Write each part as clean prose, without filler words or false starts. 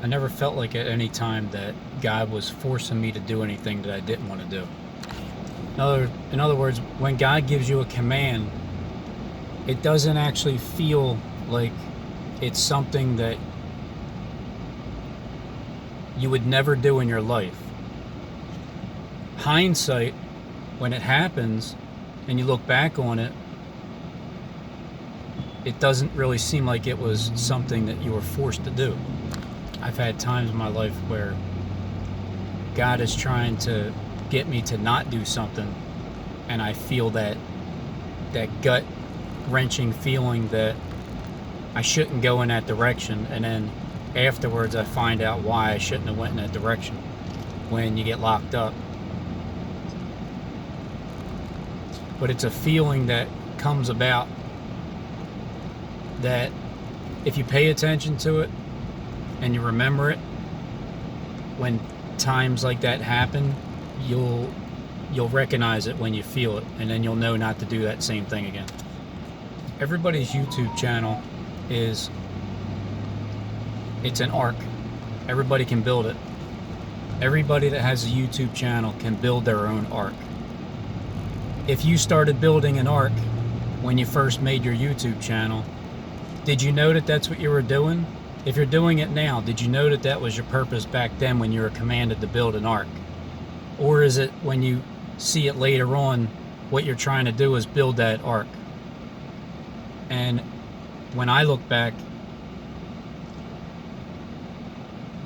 I never felt like at any time that God was forcing me to do anything that I didn't want to do. In other words, when God gives you a command, it doesn't actually feel like it's something that you would never do in your life. Hindsight, when it happens and you look back on it, it doesn't really seem like it was something that you were forced to do. I've had times in my life where God is trying to get me to not do something, and I feel that gut wrenching feeling that I shouldn't go in that direction, and then afterwards I find out why I shouldn't have went in that direction when you get locked up. But it's a feeling that comes about that if you pay attention to it and you remember it, when times like that happen, you'll recognize it when you feel it, and then you'll know not to do that same thing again. Everybody's YouTube channel it's an arc. Everybody can build it. Everybody that has a YouTube channel can build their own arc. If you started building an arc when you first made your YouTube channel, did you know that that's what you were doing? If you're doing it now, did you know that that was your purpose back then when you were commanded to build an arc? Or is it when you see it later on, what you're trying to do is build that arc? And when I look back,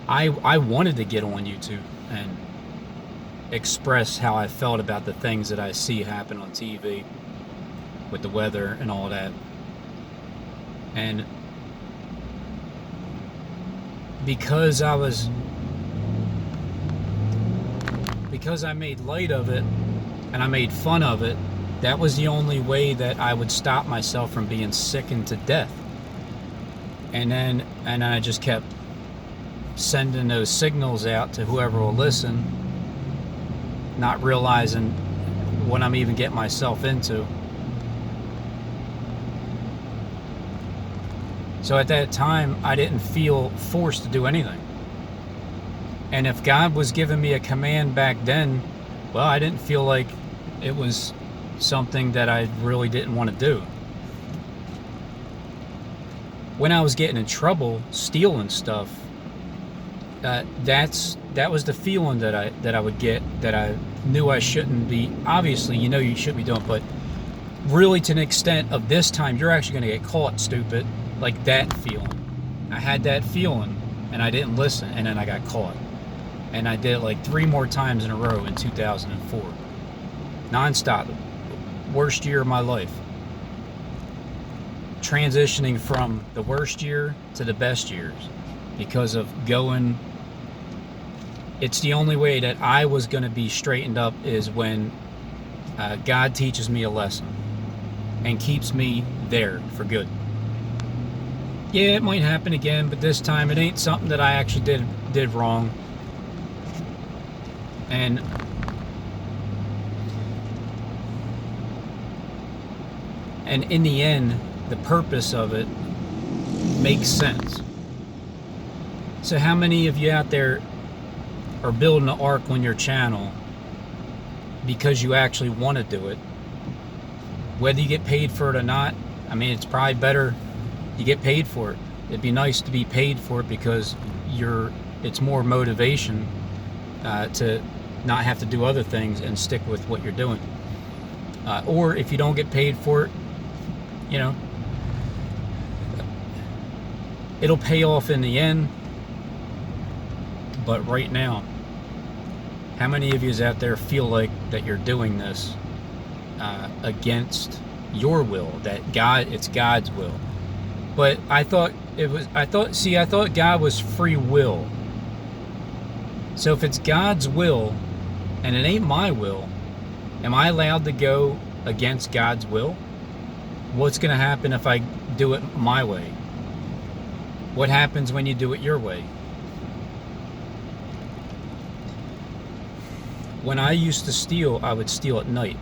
I wanted to get on YouTube and express how I felt about the things that I see happen on TV with the weather and all that. And because I made light of it and I made fun of it, that was the only way that I would stop myself from being sickened to death. And then I just kept sending those signals out to whoever will listen, not realizing what I'm even getting myself into. So at that time, I didn't feel forced to do anything. And if God was giving me a command back then, well, I didn't feel like it was something that I really didn't want to do. When I was getting in trouble, stealing stuff, that was the feeling that I would get, that I knew I shouldn't be. Obviously, you know you shouldn't be doing, but really to an extent of this time, you're actually going to get caught, stupid. Like that feeling. I had that feeling, and I didn't listen, and then I got caught. And I did it like 3 more times in a row in 2004. Non-stop. Worst year of my life. Transitioning from the worst year to the best years because of going. It's the only way that I was going to be straightened up is when God teaches me a lesson and keeps me there for good. Yeah, it might happen again, but this time it ain't something that I actually did wrong. And in the end, the purpose of it makes sense. So how many of you out there are building an arc on your channel because you actually want to do it? Whether you get paid for it or not, I mean, it's probably better you get paid for it. It'd be nice to be paid for it because it's more motivation to not have to do other things and stick with what you're doing. Or if you don't get paid for it, you know, it'll pay off in the end. But right now, how many of you out there feel like that you're doing this against your will, that it's God's will? But I thought God was free will. So if it's God's will and it ain't my will, am I allowed to go against God's will? What's going to happen if I do it my way? What happens when you do it your way? When I used to steal, I would steal at night.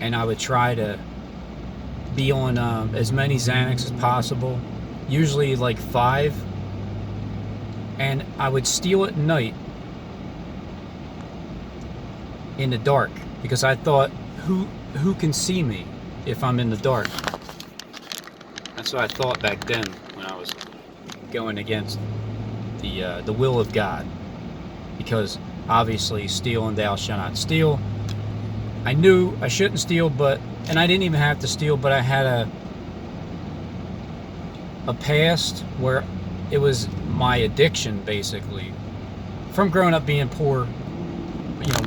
And I would try to be on as many Xanax as possible, usually like 5, And I would steal at night in the dark because I thought, who can see me if I'm in the dark? That's what I thought back then when I was going against the will of God, because obviously steal and thou shalt not steal. I knew I shouldn't steal, and I didn't even have to steal, but I had a past where it was my addiction, basically, from growing up being poor,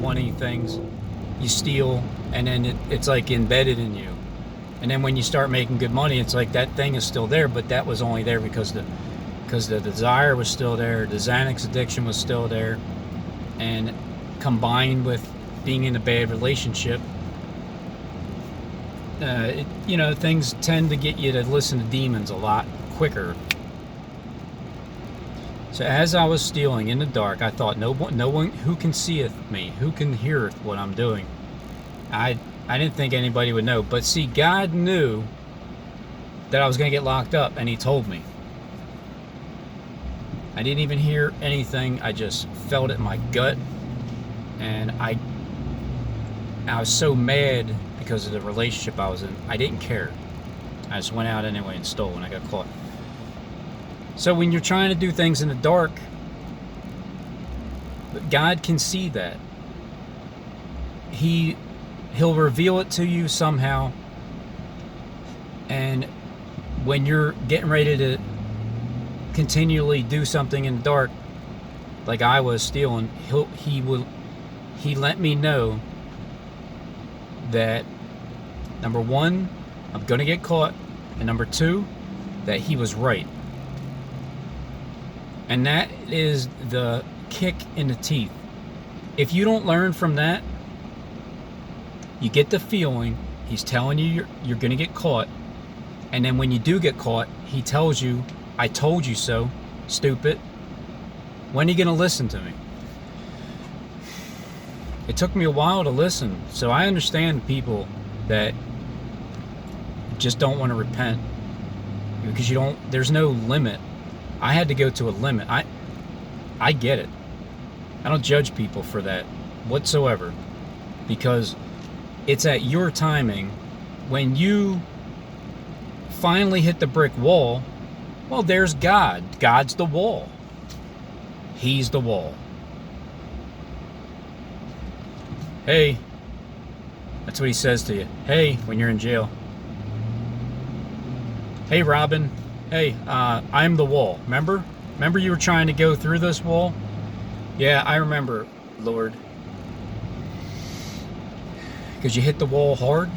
wanting things. You steal, and then it's like embedded in you. And then when you start making good money, it's like that thing is still there, but that was only there because the desire was still there, the Xanax addiction was still there, and combined with being in a bad relationship, things tend to get you to listen to demons a lot quicker. So as I was stealing in the dark, I thought, no one who can seeth me, who can heareth what I'm doing. I didn't think anybody would know, but see, God knew that I was going to get locked up, and He told me. I didn't even hear anything. I just felt it in my gut, and I was so mad because of the relationship I was in. I didn't care. I just went out anyway and stole when I got caught. So when you're trying to do things in the dark, God can see that. He'll reveal it to you somehow. And when you're getting ready to continually do something in the dark, like I was stealing, he let me know that, number one, I'm gonna get caught, and number two, that He was right. And that is the kick in the teeth. If you don't learn from that, you get the feeling He's telling you you're going to get caught. And then when you do get caught, He tells you, I told you so, stupid. When are you going to listen to me? It took me a while to listen. So I understand people that just don't want to repent because there's no limit. I had to go to a limit. I get it. I don't judge people for that whatsoever, because it's at your timing. When you finally hit the brick wall, well, there's God. God's the wall. He's the wall. Hey, that's what He says to you. Hey, when you're in jail. Hey, Robin. Hey, I'm the wall. Remember you were trying to go through this wall? Yeah, I remember, Lord. Because you hit the wall hard.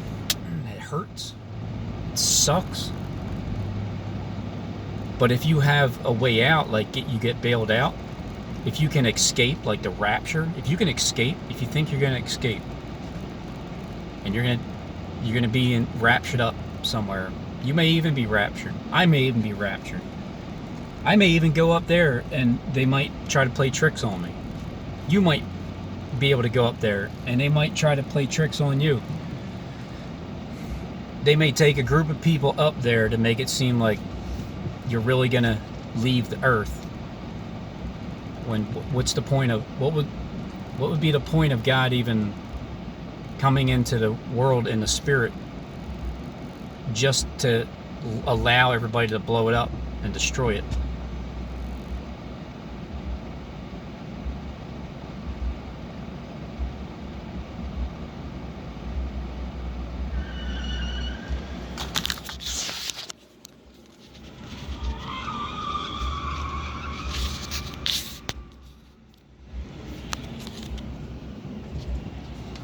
It hurts. It sucks. But if you have a way out, like you get bailed out, if you can escape, like the rapture, if you think you're going to escape, and you're going to be raptured up somewhere. You may even be raptured. I may even be raptured. I may even go up there and they might try to play tricks on me. You might be able to go up there and they might try to play tricks on you. They may take a group of people up there to make it seem like you're really going to leave the earth. What's the point of, what would be the point of God even coming into the world in the spirit just to allow everybody to blow it up and destroy it?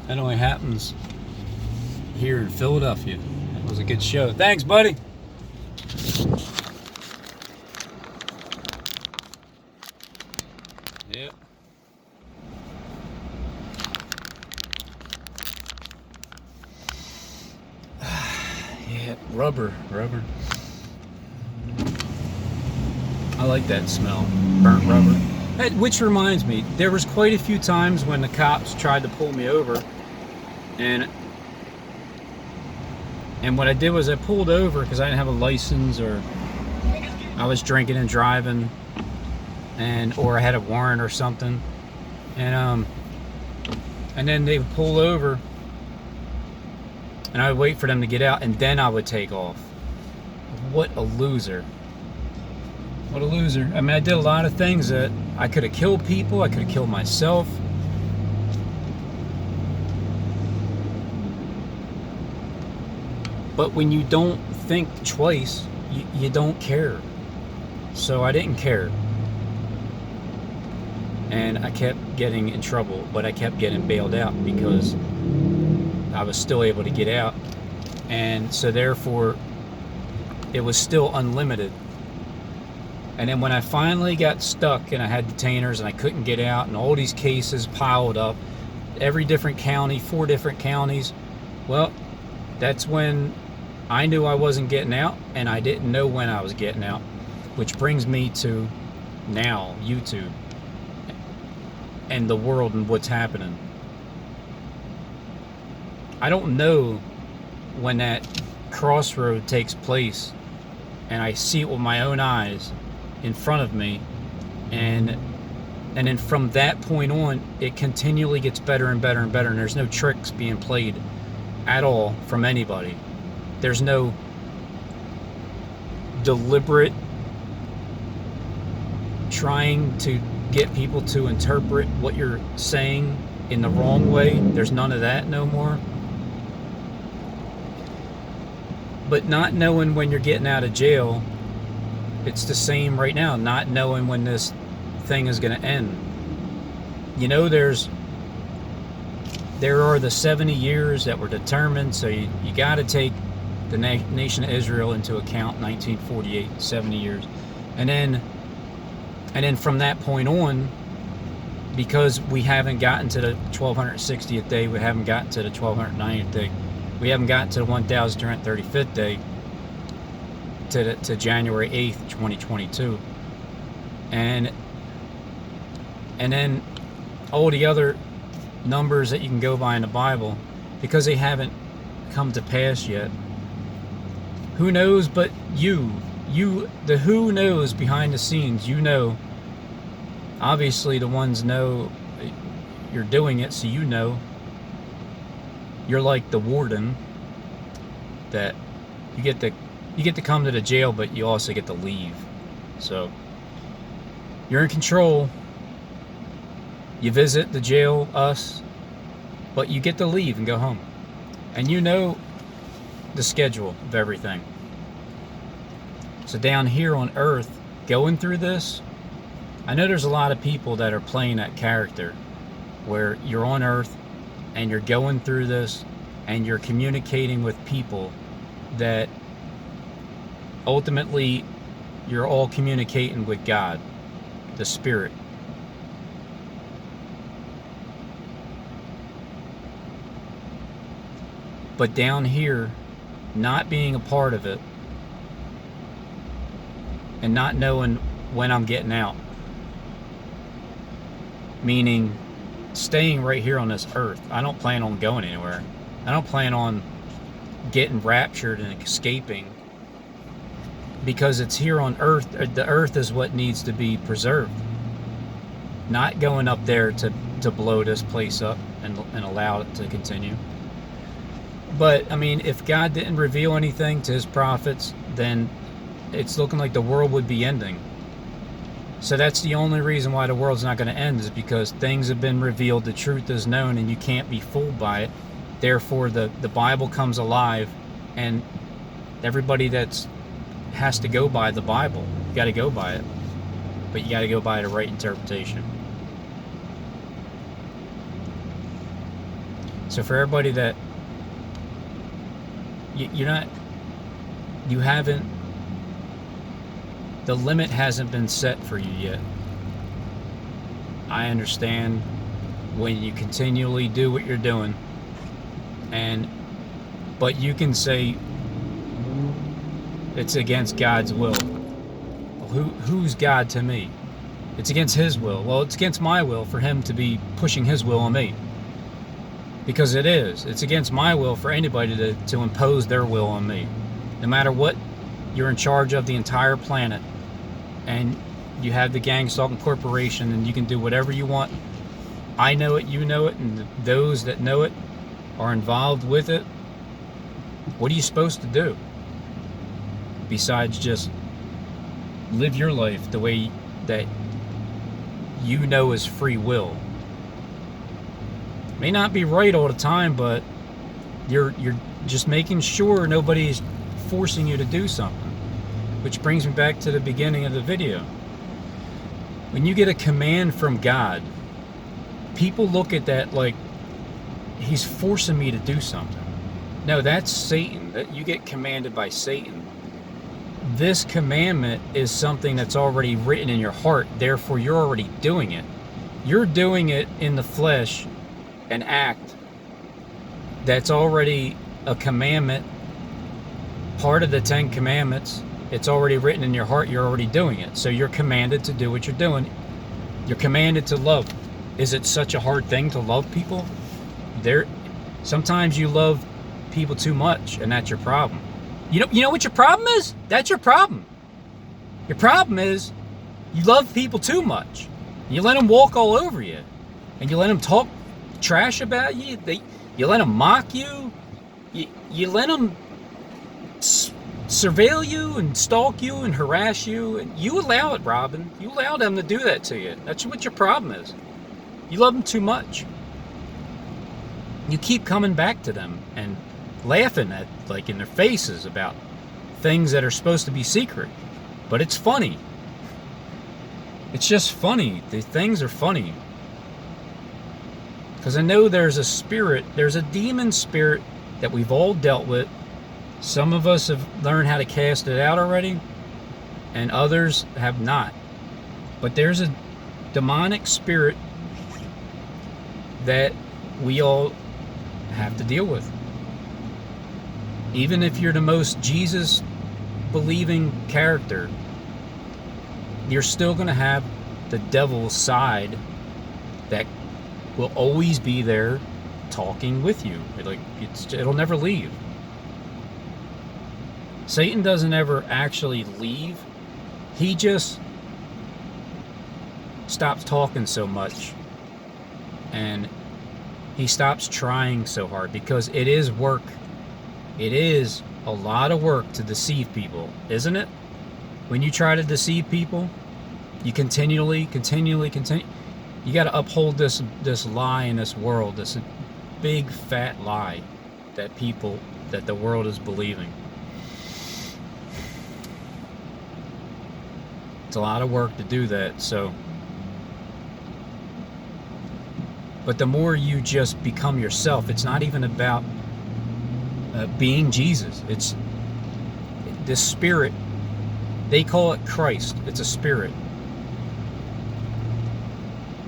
That only happens here in Philadelphia. That was a good show. Thanks, buddy. Yep. Yeah, rubber. I like that smell. Burnt rubber. Which reminds me, there was quite a few times when the cops tried to pull me over, and what I did was I pulled over because I didn't have a license, or I was drinking and driving, or I had a warrant or something, and then they would pull over, and I would wait for them to get out, and then I would take off. What a loser. What a loser. I mean, I did a lot of things that I could have killed people, I could have killed myself. But when you don't think twice, you don't care. So I didn't care. And I kept getting in trouble, but I kept getting bailed out because I was still able to get out. And so therefore, it was still unlimited. And then when I finally got stuck and I had detainers and I couldn't get out and all these cases piled up, every different county, 4 different counties, well, that's when I knew I wasn't getting out, and I didn't know when I was getting out, which brings me to now, YouTube and the world and what's happening. I don't know when that crossroad takes place and I see it with my own eyes in front of me, and then from that point on it continually gets better and better and better, and there's no tricks being played at all from anybody. There's no deliberate trying to get people to interpret what you're saying in the wrong way. There's none of that no more. But not knowing when you're getting out of jail, it's the same right now, not knowing when this thing is going to end. You know, there are the 70 years that were determined, so you got to take the nation of Israel into account, 1948, 70 years. And then from that point on, because we haven't gotten to the 1260th day, we haven't gotten to the 1290th day, we haven't gotten to the 1335th day, to January 8th, 2022. And then all the other numbers that you can go by in the Bible, because they haven't come to pass yet. Who knows but you, the who knows behind the scenes, you know. Obviously the ones know you're doing it, so you know. You're like the warden, that you get to come to the jail, but you also get to leave. So you're in control. You visit the jail, us, but you get to leave and go home. And you know the schedule of everything. So down here on earth, going through this, I know there's a lot of people that are playing that character where you're on earth and you're going through this and you're communicating with people that ultimately you're all communicating with God, the Spirit. But down here, not being a part of it and not knowing when I'm getting out, meaning staying right here on this earth. I don't plan on going anywhere. I don't plan on getting raptured and escaping, because it's here on earth. The earth is what needs to be preserved, not going up there to blow this place up and allow it to continue. But I mean, if God didn't reveal anything to his prophets, then it's looking like the world would be ending. So that's the only reason why the world's not going to end, is because things have been revealed, the truth is known, and you can't be fooled by it. Therefore, the Bible comes alive, and everybody has to go by the Bible. You got to go by it, but you got to go by the right interpretation. So for everybody that the limit hasn't been set for you yet. I understand when you continually do what you're doing, but you can say it's against God's will. Well, who's God to me? It's against his will. Well, it's against my will for him to be pushing his will on me. Because it is. It's against my will for anybody to impose their will on me. No matter what, you're in charge of the entire planet. And you have the Gang Stalking Corporation, and you can do whatever you want. I know it, you know it, and those that know it are involved with it. What are you supposed to do besides just live your life the way that you know is free will? May not be right all the time, but you're just making sure nobody's forcing you to do something. Which brings me back to the beginning of the video. When you get a command from God, people look at that like he's forcing me to do something. No, that's Satan. That you get commanded by Satan. This commandment is something that's already written in your heart, therefore you're already doing it. You're doing it in the flesh, an act that's already a commandment, part of the 10 commandments. It's already written in your heart, you're already doing it. So you're commanded to do what you're doing. You're commanded to love. Is it such a hard thing to love people? Sometimes you love people too much, and that's your problem. You know what your problem is? That's your problem. Your problem is you love people too much. You let them walk all over you, and you let them talk trash about you. You let them mock you. You let them surveil you and stalk you and harass you. And you allow it, Robin. You allow them to do that to you. That's what your problem is. You love them too much. You keep coming back to them and laughing at, like, in their faces about things that are supposed to be secret. But it's funny. It's just funny. The things are funny. Because I know there's a spirit, there's a demon spirit that we've all dealt with. Some of us have learned how to cast it out already, and others have not. But there's a demonic spirit that we all have to deal with. Even if you're the most Jesus believing character, you're still going to have the devil's side that will always be there talking with you. It'll never leave. Satan doesn't ever actually leave. He just stops talking so much, and he stops trying so hard, because it is work. It is a lot of work to deceive people, isn't it? When you try to deceive people, you continually. You got to uphold this lie in this world, this big fat lie that the world is believing. It's a lot of work to do that. So, but the more you just become yourself, it's not even about being Jesus. It's this spirit. They call it Christ. It's a spirit.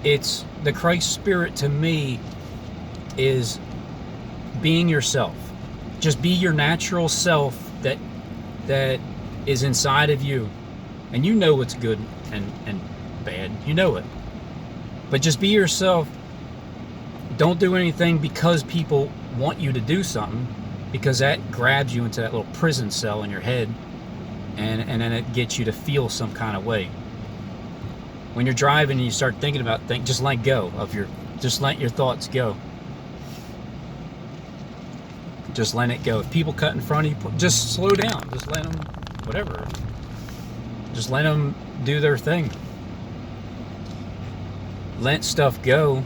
It's the Christ spirit to me is being yourself. Just be your natural self that is inside of you. And you know what's good and bad. You know it. But just be yourself. Don't do anything because people want you to do something, because that grabs you into that little prison cell in your head, and then it gets you to feel some kind of way. When you're driving and you start thinking about things, just let go of just let your thoughts go. Just let it go. If people cut in front of you, just slow down. Just let them, whatever. Just let them do their thing. Let stuff go.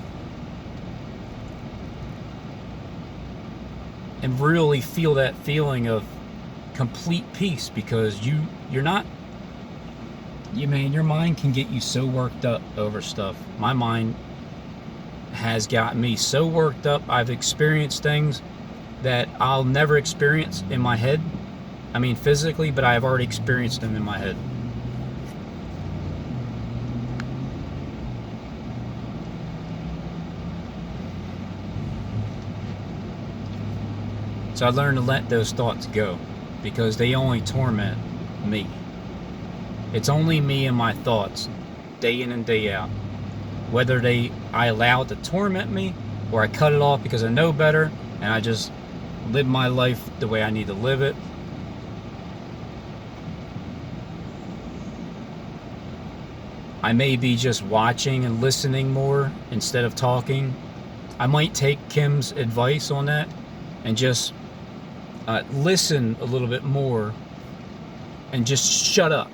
And really feel that feeling of complete peace, because your mind can get you so worked up over stuff. My mind has gotten me so worked up. I've experienced things that I'll never experience in my head. I mean physically, but I've already experienced them in my head. So I learned to let those thoughts go, because they only torment me. It's only me and my thoughts, day in and day out. Whether I allow it to torment me, or I cut it off because I know better, and I just live my life the way I need to live it. I may be just watching and listening more instead of talking. I might take Kim's advice on that and just listen a little bit more and just shut up.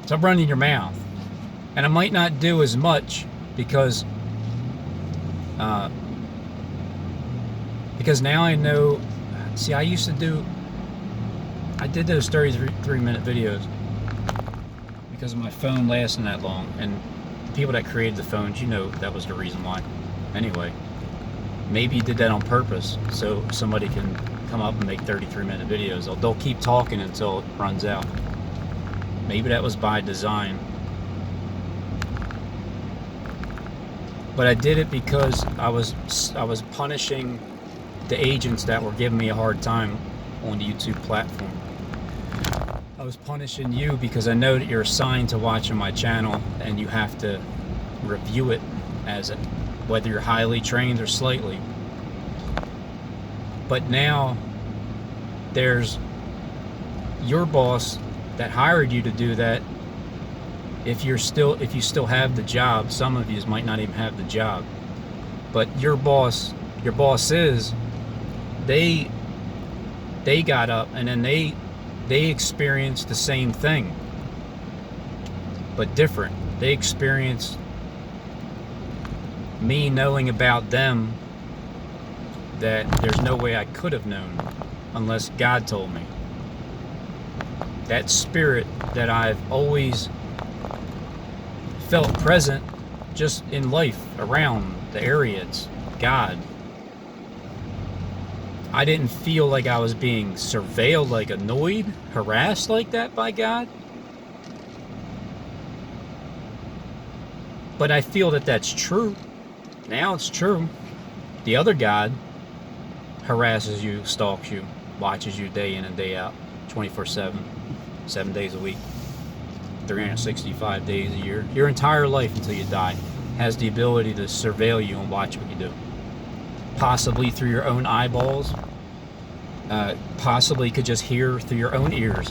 Stop running your mouth. And I might not do as much because now I know. See, I did those 33-minute videos because of my phone lasting that long, and the people that created the phones, that was the reason why. Anyway, maybe you did that on purpose so somebody can come up and make 33-minute videos. They'll keep talking until it runs out. Maybe that was by design. But I did it because I was punishing the agents that were giving me a hard time on the YouTube platform. I was punishing you because I know that you're assigned to watching my channel and you have to review it whether you're highly trained or slightly. But now there's your boss that hired you to do that. If you still have the job, some of you might not even have the job, but your bosses, they got up and then they experienced the same thing, but different. They experienced me knowing about them that there's no way I could have known unless God told me. That spirit that I've always felt present just in life around the area, it's God. I didn't feel like I was being surveilled, like annoyed, harassed like that by God. But I feel that that's true. Now it's true. The other God harasses you, stalks you, watches you day in and day out, 24/7, 7 days a week, 365 days a year. Your entire life until you die has the ability to surveil you and watch what you do. Possibly through your own eyeballs. Possibly could just hear through your own ears.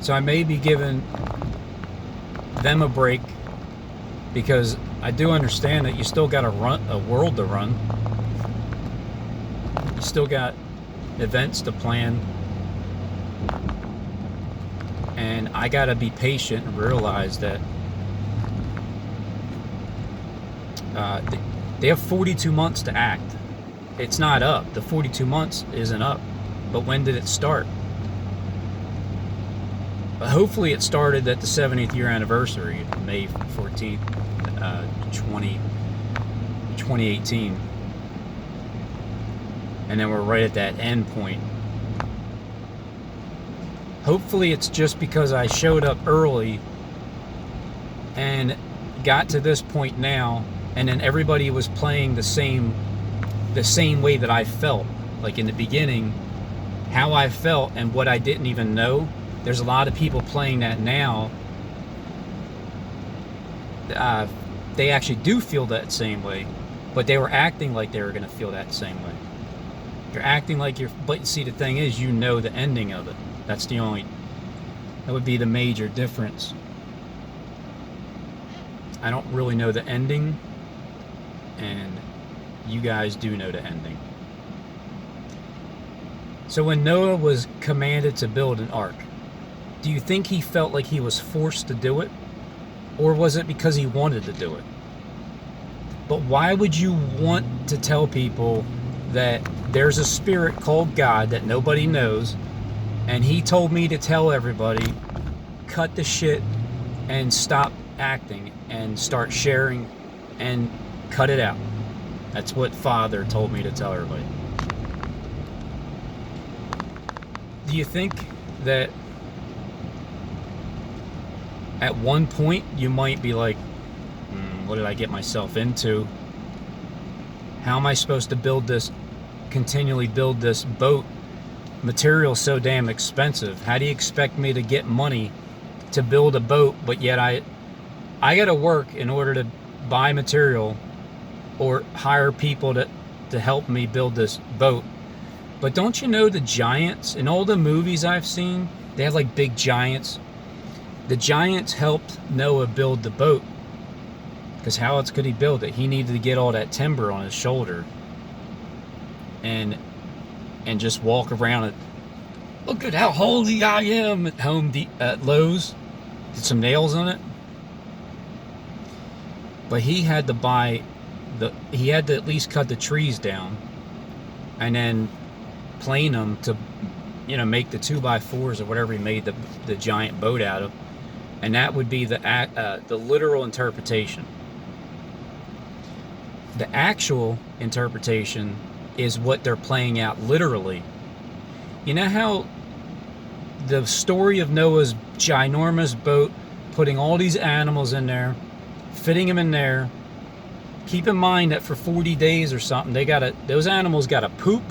So I may be giving them a break because I do understand that you still got a world to run. You still got events to plan. And I gotta be patient and realize that they have 42 months to act. It's not up. The 42 months isn't up. But when did it start? Hopefully it started at the 70th year anniversary, May 14th, 2018. And then we're right at that end point. Hopefully it's just because I showed up early and got to this point now, and then everybody was playing the same way that I felt. Like in the beginning, how I felt and what I didn't even know. There's a lot of people playing that now. They actually do feel that same way, but they were acting like they were going to feel that same way. You're acting like but see, the thing is, you know the ending of it. That would be the major difference. I don't really know the ending, and you guys do know the ending. So when Noah was commanded to build an ark, do you think he felt like he was forced to do it? Or was it because he wanted to do it? But why would you want to tell people that there's a spirit called God that nobody knows, and he told me to tell everybody, cut the shit and stop acting and start sharing and cut it out? That's what Father told me to tell everybody. Do you think that at one point you might be like, what did I get myself into? How am I supposed to continually build this boat? Material's so damn expensive. How do you expect me to get money to build a boat, but yet I gotta work in order to buy material or hire people to help me build this boat. But don't you know the giants in all the movies I've seen, they have like big giants. The giants helped Noah build the boat, because how else could he build it? He needed to get all that timber on his shoulder and just walk around it. Look at how holy I am at Lowe's. Did some nails on it. But he had to he had to at least cut the trees down and then plane them to, make the 2x4s or whatever he made the giant boat out of. And that would be the literal interpretation. The actual interpretation is what they're playing out literally. You know how the story of Noah's ginormous boat, putting all these animals in there, fitting them in there. Keep in mind that for 40 days or something, those animals gotta poop,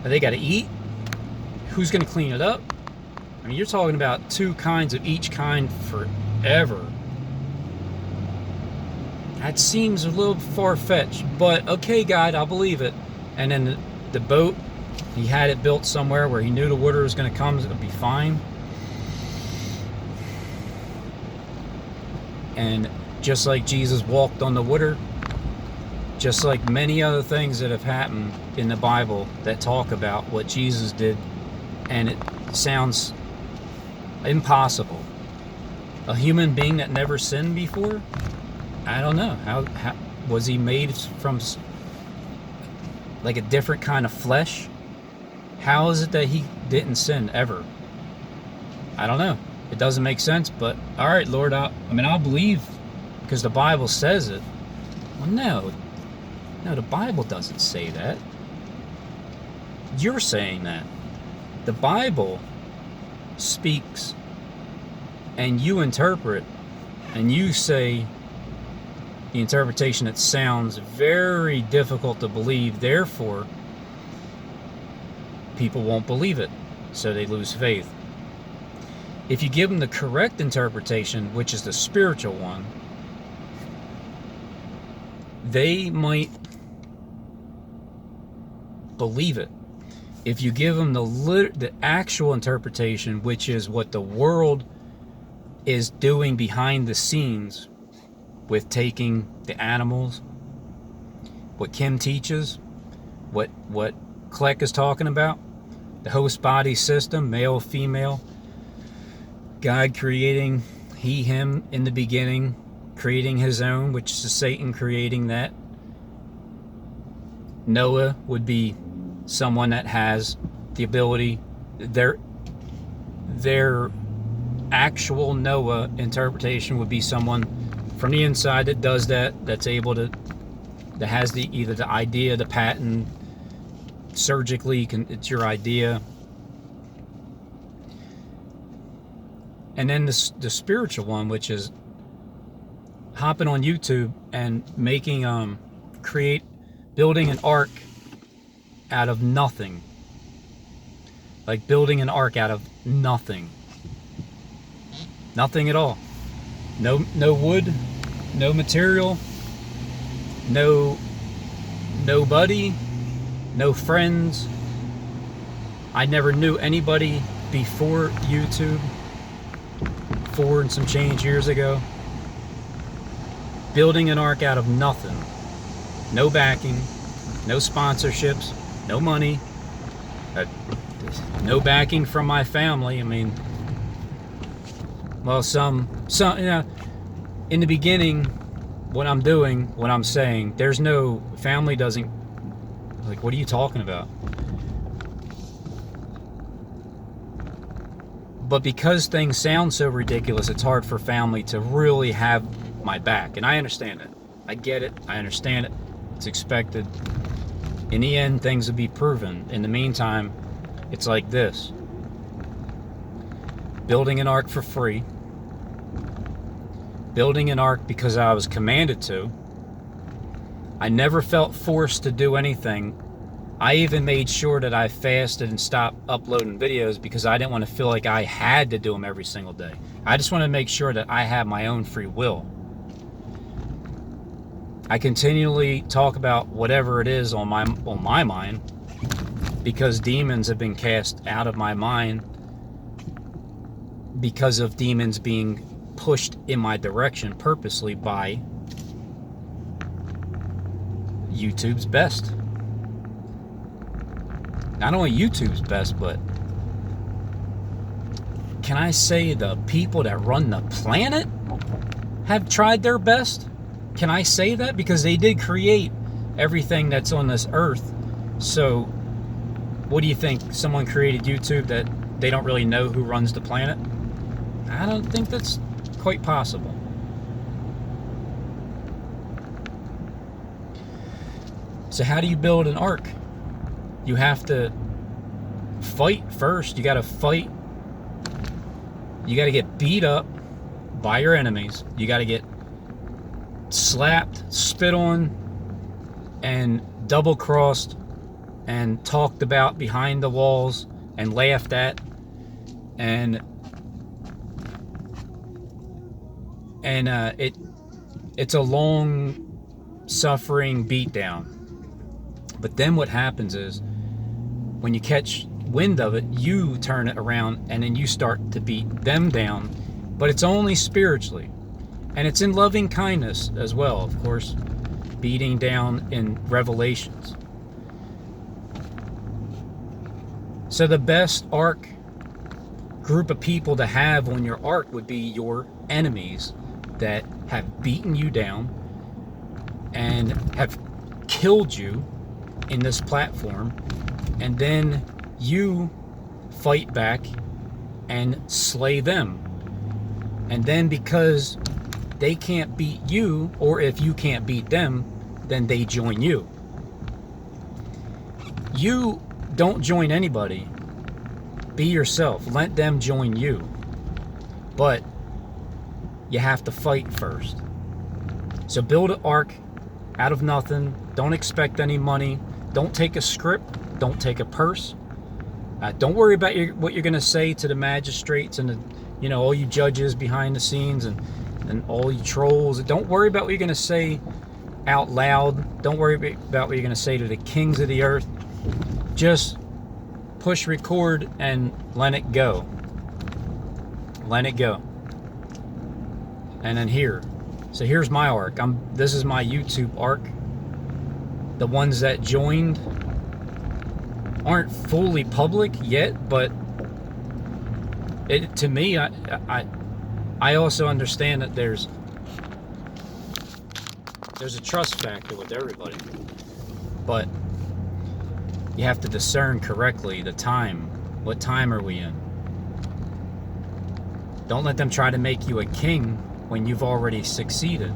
they gotta eat. Who's gonna clean it up? I mean, you're talking about 2 kinds of each kind forever. That seems a little far-fetched, but okay, God, I'll believe it. And then the boat, he had it built somewhere where he knew the water was going to come, it would be fine. And just like Jesus walked on the water, just like many other things that have happened in the Bible that talk about what Jesus did, and it sounds impossible. A human being that never sinned before? I don't know. How was he made from like a different kind of flesh? How is it that he didn't sin ever? I don't know. It doesn't make sense, but all right, Lord, I'll believe because the Bible says it. Well, no, the Bible doesn't say that. You're saying that. The Bible speaks and you interpret and you say the interpretation that sounds very difficult to believe, therefore people won't believe it, so they lose faith. If you give them the correct interpretation, which is the spiritual one, they might believe it. If you give them the actual interpretation, which is what the world is doing behind the scenes with taking the animals, what Kim teaches, what Kleck is talking about, the host body system, male, female, God creating he, him in the beginning, creating his own, which is Satan creating that. Noah would be someone that has the ability, their actual Noah interpretation would be someone from the inside that does that's able to, that has either the idea, the patent, surgically, it's your idea. And then the spiritual one, which is hopping on YouTube and making, building an ark out of nothing. Like building an ark out of nothing. Nothing at all. No wood, no material, nobody, no friends. I never knew anybody before YouTube, 4 and some change years ago. Building an ark out of nothing. No backing, no sponsorships, no money, no backing from my family. I mean, well, some, in the beginning, what I'm saying, there's no, family doesn't, like, what are you talking about? But because things sound so ridiculous, it's hard for family to really have my back. And I understand it. I get it. I understand it. It's expected. In the end, things will be proven. In the meantime, it's like this. Building an ark for free. Building an ark because I was commanded to. I never felt forced to do anything. I even made sure that I fasted and stopped uploading videos because I didn't want to feel like I had to do them every single day. I just wanted to make sure that I had my own free will. I continually talk about whatever it is on my mind, because demons have been cast out of my mind because of demons being pushed in my direction purposely by YouTube's best. Not only YouTube's best, but can I say the people that run the planet have tried their best? Can I say that? Because they did create everything that's on this earth. So what do you think? Someone created YouTube that they don't really know who runs the planet? I don't think that's quite possible. So how do you build an ark? You have to fight first. You got to fight. You got to get beat up by your enemies. You got to get slapped, spit on, and double crossed, and talked about behind the walls, and laughed at, and it's a long suffering beatdown. But then what happens is, when you catch wind of it, you turn it around and then you start to beat them down. But it's only spiritually, and it's in loving kindness as well, of course, beating down in revelations. So the best ark group of people to have on your ark would be your enemies that have beaten you down and have killed you in this platform, and then you fight back and slay them. And then because they can't beat you, or if you can't beat them, then they join you. You don't join anybody. Be yourself. Let them join you. But you have to fight first. So build an ark out of nothing. Don't expect any money. Don't take a script. Don't take a purse. Don't worry about what you're going to say to the magistrates and all you judges behind the scenes and all you trolls. Don't worry about what you're going to say out loud. Don't worry about what you're going to say to the kings of the earth. Just push record and let it go. Let it go. And then here. So here's my ark. This is my YouTube ark. The ones that joined aren't fully public yet, but to me, I also understand that there's a trust factor with everybody, but you have to discern correctly the time. What time are we in? Don't let them try to make you a king when you've already succeeded.